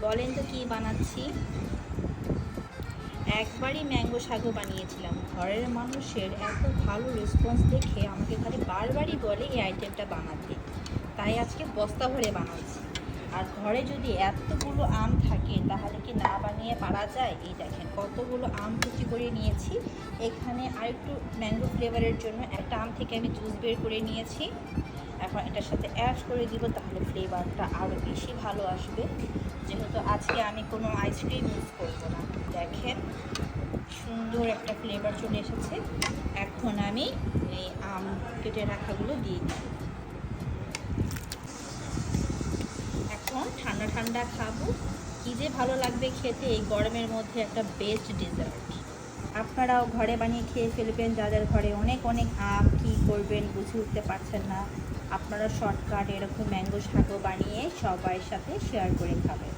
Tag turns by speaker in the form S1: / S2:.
S1: বলেন তো কি বানাচ্ছি। একবারই ম্যাঙ্গো সাগো বানিয়েছিলাম, ঘরের মানুষের এত ভালো রেসপন্স দেখে আমাকে খালি বারবারই বলে এই আইটেমটা বানাতে, তাই আজকে বস্তা ভরে বানাচ্ছি। আর ঘরে যদি এতগুলো আম থাকে তাহলে কি না বানিয়ে পারা যায়। এই দেখেন কতগুলো আম কুচি করে নিয়েছি। এখানে আরেকটু ম্যাঙ্গো ফ্লেভারের জন্য একটা আম থেকে আমি জুস বের করে নিয়েছি। এখন এটার সাথে অ্যাড করে দিব, তাহলে ফ্লেভারটা আরও বেশি ভালো আসবে। যেহেতু আজকে আমি কোনো আইসক্রিম ইউজ করবো না। দেখেন সুন্দর একটা ফ্লেভার চলে এসেছে। এখন আমি এই আম কেটে রাখাগুলো দিয়ে দিই। এখন ঠান্ডা ঠান্ডা খাবো, কী যে ভালো লাগবে খেতে। এই গরমের মধ্যে একটা বেস্ট ডেজার্ট। আপনারাও ঘরে বানিয়ে খেয়ে ফেলবেন। যাদের ঘরে অনেক অনেক আম, কী করবেন বুঝে উঠতে পারছেন না, আপনারা শর্টকাট এরকম ম্যাঙ্গো সাগো বানিয়ে সবার সাথে শেয়ার করে খাবেন।